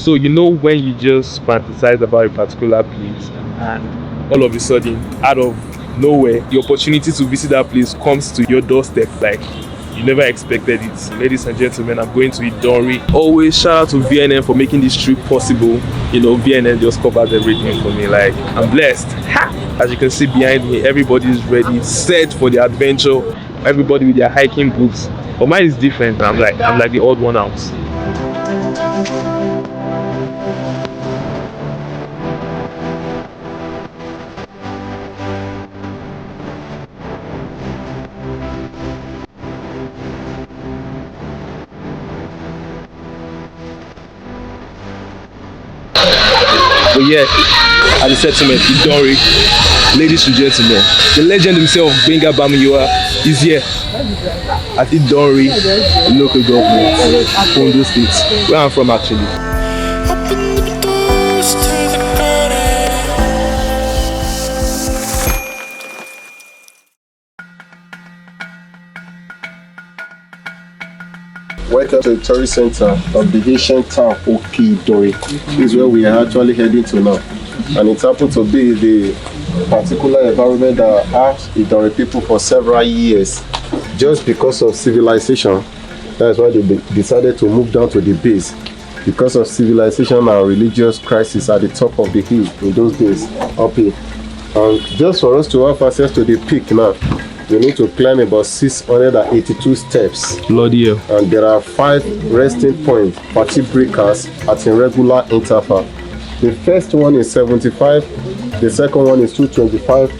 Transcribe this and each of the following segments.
So you know when you just fantasize about a particular place and all of a sudden, out of nowhere, the opportunity to visit that place comes to your doorstep, like you never expected it. Ladies and gentlemen, I'm going to Idanre. Always shout out to VNN for making this trip possible. You know, VNN just covers everything for me. Like, I'm blessed. Ha! As you can see behind me, everybody is ready, set for the adventure. Everybody with their hiking boots. But mine is different. I'm like the odd one out. But yeah, at the settlement, Idanre, ladies and gentlemen, the legend himself, Benga Bamiyoa, is here at Idanre local government, Ondo State, where I'm from actually. Welcome to the tourist center of the ancient town of Idanre. This is where we are actually heading to now. And it happened to be the particular environment that asked Idanre people for several years. Just because of civilization, that's why they decided to move down to the base. Because of civilization and religious crisis at the top of the hill in those days, up here. And just for us to have access to the peak now, we need to climb about 682 steps. Bloody hell. And there are 5 resting points, party breakers at irregular interval. The first one is 75, the second one is 225,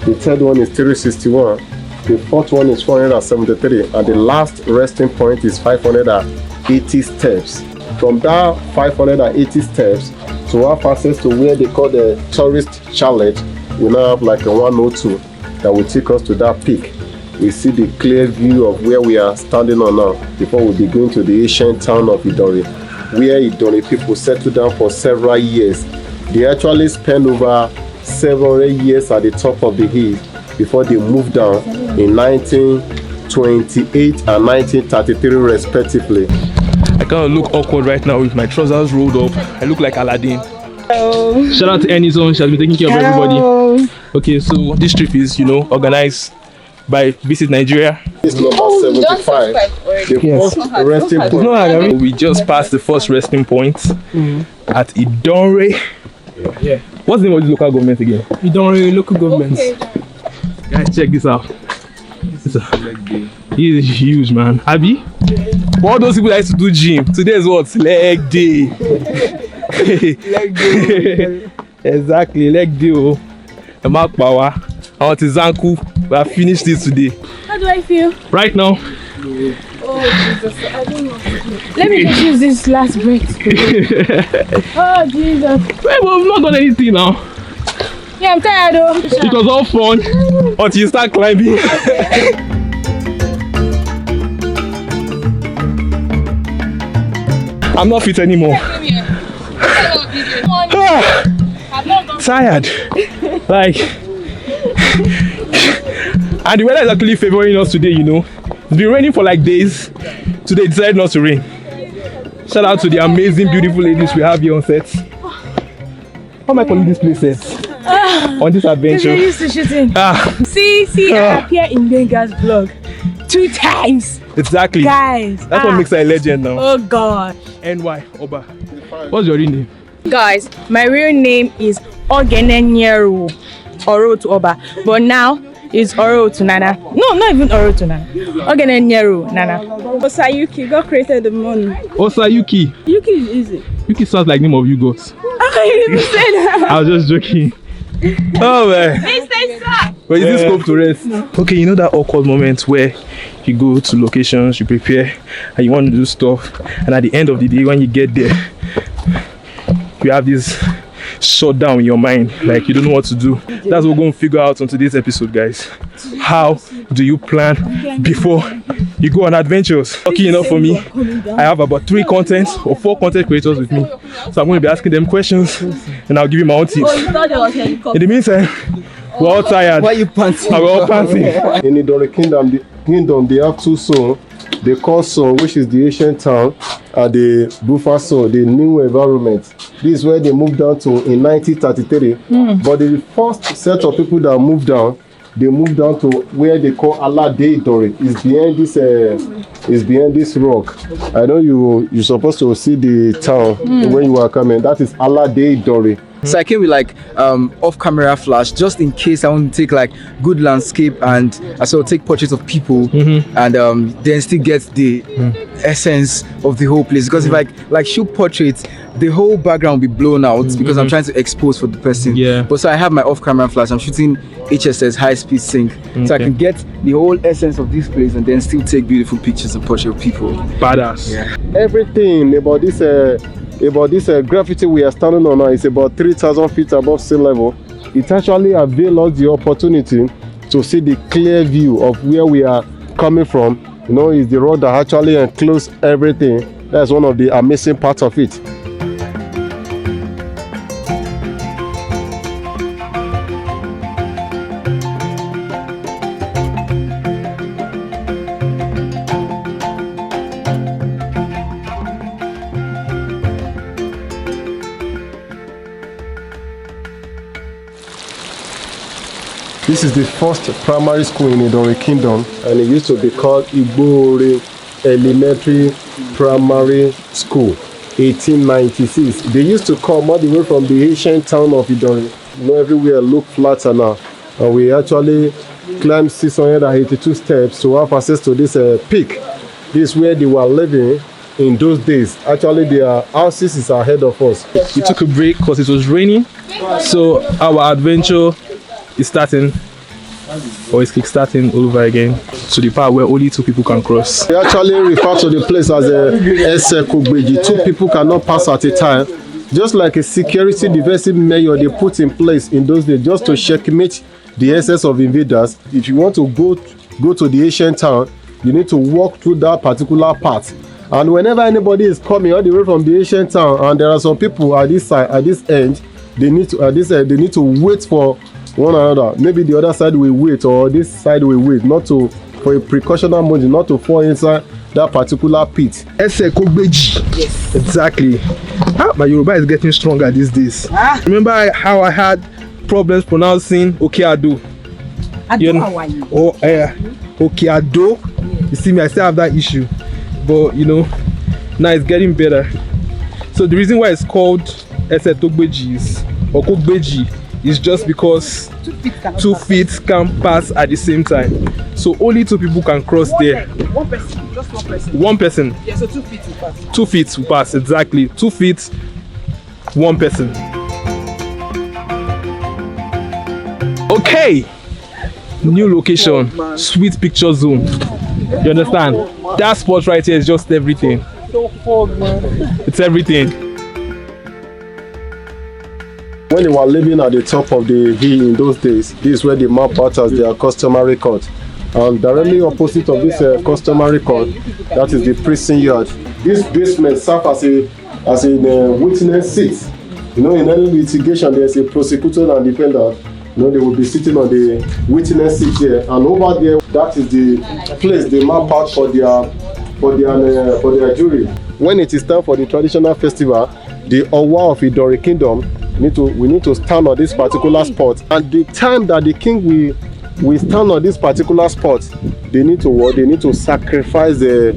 the third one is 361, the fourth one is 473, and the last resting point is 580 steps. From that 580 steps, to have access to where they call the tourist chalet, we now have like a 102 that will take us to that peak. We see the clear view of where we are standing on now before we begin to the ancient town of Idanre, where Idanre people settled down for several years. They actually spent over several years at the top of the hill before they moved down in 1928 and 1933 respectively. I kind of look awkward right now with my trousers rolled up. I look like Aladdin. Hello. Shout out to Anyzone, she has been taking care of everybody. Okay, so this trip is, organized by Visit Nigeria. It's number 75. The first resting point. We just passed the first resting point at Idanre. Yeah. What's the name of the local government again? Idanre local government. Guys, check this out. He is huge, man. Abby? For all those people that used to do gym, today is what? Leg day. Leg day. Exactly, leg day. The mark power. I want to Zanku. We have finished this today. How do I feel? Right now. Oh Jesus, I don't know. Let me just use this last breath. Oh Jesus. Well, we've not done anything now. Yeah, I'm tired though. It was all fun until you start climbing. I'm not fit anymore. Tired. Like, and the weather is actually favoring us today, It's been raining for like days. Today it decided not to rain. Shout out to the amazing, beautiful ladies we have here on set. How am I calling this place set? On this adventure. You're used to shooting. See, I appear in Benga's vlog 2 times. Exactly. Guys. That's what makes her a legend now. Oh God. NY Oba. What's your real name? Guys, my real name is Ogenenyeru. Oro to Oba. But now it's Oro to Nana. No, not even Oro to Nana. Ogenenyeru Nana. Osayuki, God created the moon. Osayuki. Yuki is easy. Yuki sounds like name of you gods. I didn't even say that. I was just joking. Oh man. But is this scope to rest? Okay, you know that awkward moment where you go to locations, you prepare, and you want to do stuff, and at the end of the day, when you get there, you have this shutdown in your mind, like you don't know what to do. That's what we're going to figure out on today's episode, guys. How do you plan before you go on adventures? Lucky enough for me, I have about 4 content creators with me, so I'm going to be asking them questions and I'll give you my own tips. In the meantime, we're all tired. Why are you panting? We're all panting. In Idanre Kingdom, kingdom, they have two zones. The core zone, which is the ancient town, and the buffer zone, the new environment. This is where they moved down to in 1933. But the first set of people that moved down, they moved down to where they call Idanre Hills. It's behind this rock. I know you're supposed to see the town when you are coming. That is Idanre Hills. So I came with like off-camera flash just in case I want to take like good landscape and I sort of take portraits of people and then still get the essence of the whole place. Because if I like shoot portraits, the whole background will be blown out because I'm trying to expose for the person. Yeah. But so I have my off-camera flash. I'm shooting HSS high-speed sync, so I can get the whole essence of this place and then still take beautiful pictures and portrait of people. Badass. Yeah. Everything about this graffiti we are standing on now is about 3,000 feet above sea level. It actually avails us the opportunity to see the clear view of where we are coming from. You know, it's the road that actually encloses everything. That's one of the amazing parts of it. This is the first primary school in Idanre Kingdom, and it used to be called Idanre Elementary Primary School, 1896. They used to come all the way from the ancient town of Idanre. You know, everywhere look flatter now. And we actually climbed 682 steps to have access to this peak. This is where they were living in those days. Actually, their houses is ahead of us. We took a break because it was raining, so our adventure is starting, or is kick-starting all over again, to the part where only two people can cross. They actually refer to the place as a Kogbeji. Two people cannot pass at a time. Just like a security defensive measure they put in place in those days just to checkmate the excess of invaders. If you want to go to the ancient town, you need to walk through that particular path. And whenever anybody is coming all the way from the ancient town, and there are some people at this side, at this end, they need to wait for one another. Maybe the other side will wait, or this side will wait, for a precautionary measure, not to fall inside that particular pit. Ese Kogbeji. Yes. Exactly. My Yoruba is getting stronger these days. Remember how I had problems pronouncing Okeado? You know? Okeado. You see me, I still have that issue. But you know, now it's getting better. So the reason why it's called Ese Kogbeji or Kogbeji is just because two feet can pass at the same time. So only two people can cross there. One person, just one person. One person. Yeah, so 2 feet will pass. 2 feet will pass, exactly. 2 feet, one person. Okay. New location, sweet picture zone. You understand? That spot right here is just everything. It's everything. When they were living at the top of the hill in those days, this is where they map out as their customary court. And directly opposite of this customary court, that is the prison yard. This basement serves as a witness seat. You know, in any litigation, there's a prosecutor and defendant. You know, they will be sitting on the witness seat here, and over there, that is the place they map out for their jury. When it is time for the traditional festival, the Owa of Idanre Kingdom, we need to stand on this particular spot. And the time that the king will stand on this particular spot, they need to sacrifice the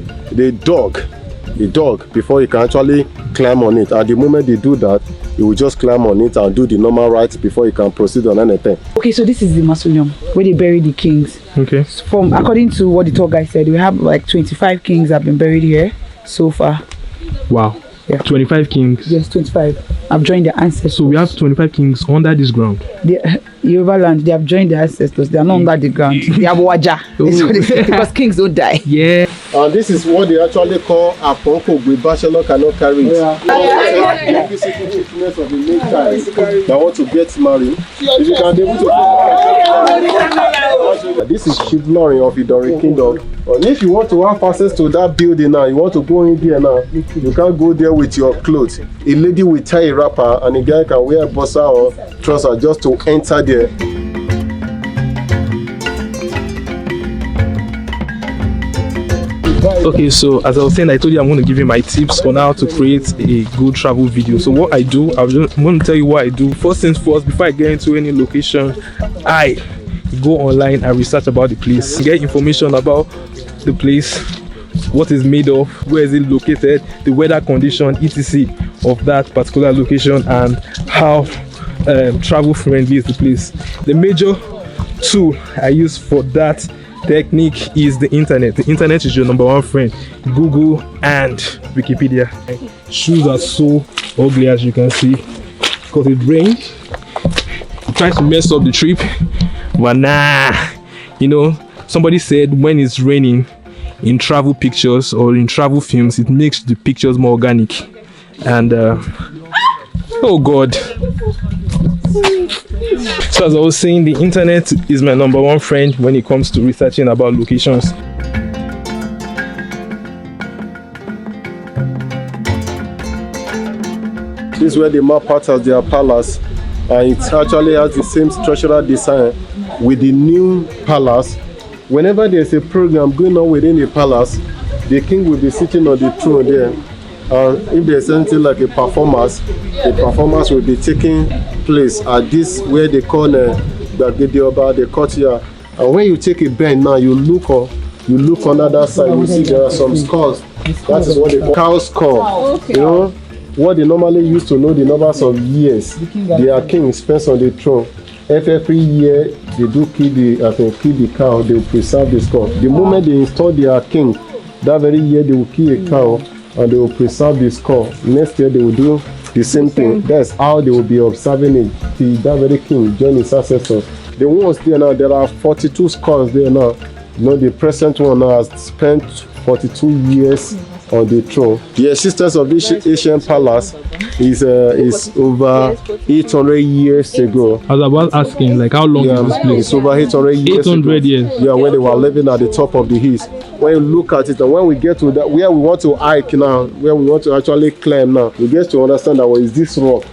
dog before he can actually climb on it. At the moment they do that, he will just climb on it and do the normal rites before he can proceed on anything. Okay, so this is the mausoleum where they bury the kings. Okay. From according to what the tour guide said, we have like 25 kings have been buried here so far. Wow. Yeah. 25 kings. Yes, 25. I've joined their ancestors. So we have 25 kings under this ground. Yoruba land, they have joined their ancestors. They are not under the ground. They have waja. Because kings don't die. Yeah. And this is what they actually call a ponko with bachelor cannot carry it. Yeah. The physical influence of the main child that want to get married. If you can be able to. This is chivalry of Idanre Kingdom. And if you want to have access to that building now, you want to go in there now, you can't go there with your clothes. A lady will tie a wrapper and a guy can wear a bossa or trouser just to enter there. Okay, so as I was saying, I told you I'm going to give you my tips on how to create a good travel video. So what I do, I'm going to tell you what I do. First things first, before I get into any location, I go online and research about the place, get information about the place, what is made of, where is it located, the weather condition, etc. of that particular location, and how travel friendly is the place. The major tool I use for that technique is the internet. The internet is your number one friend. Google and Wikipedia. Shoes are so ugly, as you can see, because it rained. It tries to mess up the trip, but nah, you know, somebody said when it's raining in travel pictures or in travel films, it makes the pictures more organic. And oh god. So as I was saying, the internet is my number one friend when it comes to researching about locations. This is where the map part of their palace, and it actually has the same structural design with the new palace. Whenever there's a program going on within the palace, the king will be sitting on the throne there. And if there's anything like a performance, the performance will be taking place at this where they call the courtyard. And when you take a bend now, you look on that side, you see there are some skulls. That is what they call cow skull. You know what they normally used to know the numbers of years their king spends on the throne. Every year they do kill the cow, they will preserve the skull. The moment they install their king, that very year they will kill a cow and they will preserve the skull. Next year they will do the same thing. That's how they will be observing it till that very king join his ancestors. The ones there now, there are 42 skulls there now. You know, the present one now has spent 42 years on the throne. The existence of this ancient palace is over 800 years ago. I was about asking, like, how long is this place? It's over 800 years 800 ago. years. Yeah, when they were living at the top of the hills. When you look at it, and when we get to that, where we want to hike now, where we want to actually climb now, we get to understand that is this rock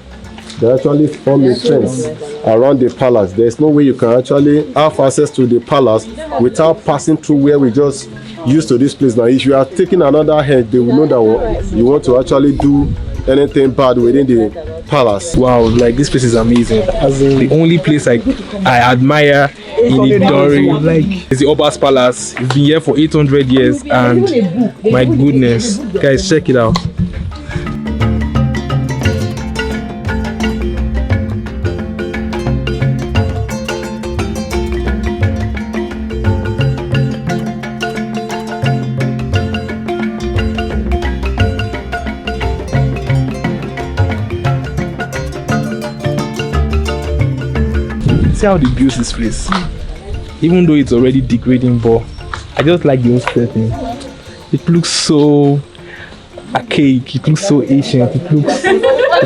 that actually form a fence around the palace. There's no way you can actually have access to the palace without passing through where we just used to this place. Now, if you are taking another head, they will know that you want to actually do anything bad within the palace. Wow, like this place is amazing. The only place I admire in Idanre like is the Oba's Palace. It's been here for 800 years, and my goodness, guys, check it out. See how they built this place, even though it's already degrading, but I just like the whole setting. It looks so archaic, it looks so ancient, it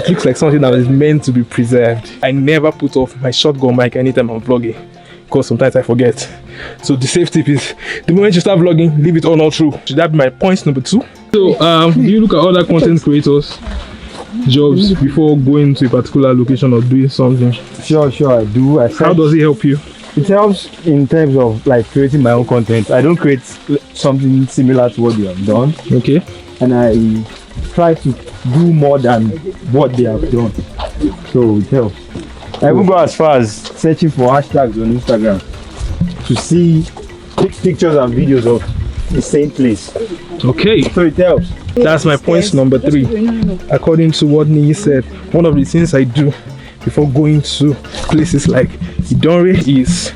looks like something that is meant to be preserved. I never put off my shotgun mic anytime I'm vlogging, because sometimes I forget. So the safe tip is, the moment you start vlogging, leave it on all through. Should that be my point number 2? So do you look at other content creators jobs before going to a particular location or doing something? Sure, I do. How does it help you? It helps in terms of like creating my own content. I don't create something similar to what they have done. Okay. And I try to do more than what they have done. So it helps. I even go as far as searching for hashtags on Instagram to see pictures and videos of the same place. Okay. So it helps. That's my point number 3. According to what Niyi said, one of the things I do before going to places like Idanre is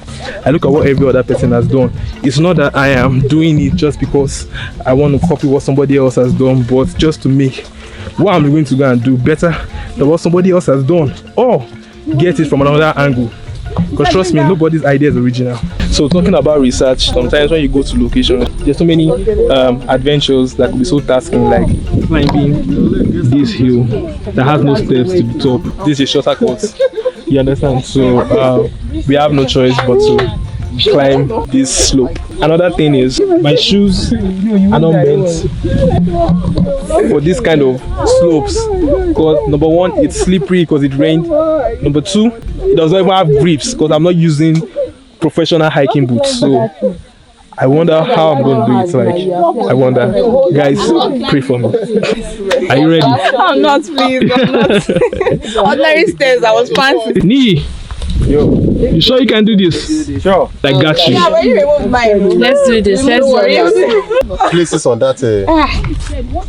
I look at what every other person has done. It's not that I am doing it just because I want to copy what somebody else has done, but just to make what I'm going to go and do better than what somebody else has done, or get it from another angle. Because trust me, nobody's idea is original. So talking about research, sometimes when you go to locations, there's so many adventures that could be so tasking, like climbing this hill that has no steps to the top. This is shorter cut. You understand? So we have no choice but to climb this slope. Another thing is my shoes are not meant for this kind of slopes, because number 1, it's slippery because it rained. Number 2, it does not even have grips because I'm not using professional hiking boots. So I wonder how I'm going to do it. Like, I wonder. Guys, pray for me. Are you ready? I'm not, please. I'm not. Ordinary stairs, I was fancy. Nee, you sure you can do this? Sure. I got you. Yeah, but you removed mine. Let's do this. Let's do this. Places on that.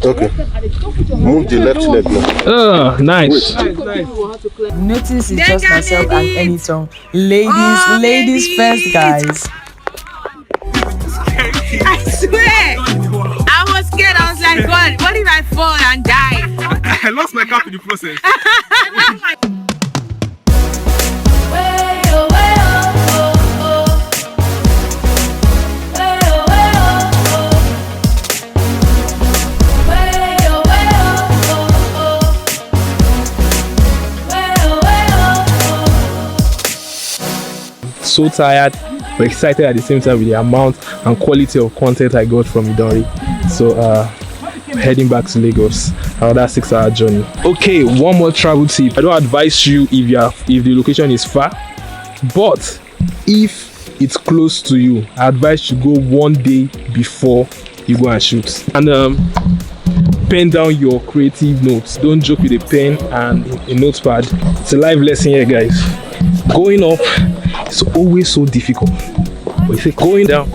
Okay. Move the left leg now. Nice. Notice it's just myself and any song. Ladies first, guys. I swear, I was scared. I was like, God, what if I fall and die? I lost my cap in the process. So tired, but excited at the same time with the amount and quality of content I got from Idanre. So heading back to Lagos, another 6-hour journey. Okay, one more travel tip. I don't advise you if the location is far, but if it's close to you, I advise you go one day before you go and shoot. And pen down your creative notes. Don't joke with a pen and a notepad. It's a live lesson here, guys. Going up is always so difficult, but if you're going down,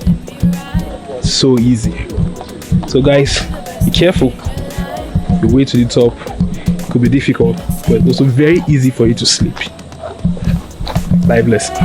it's so easy. So guys, be careful. The way to the top could be difficult, but it's also very easy for you to sleep. Live lesson.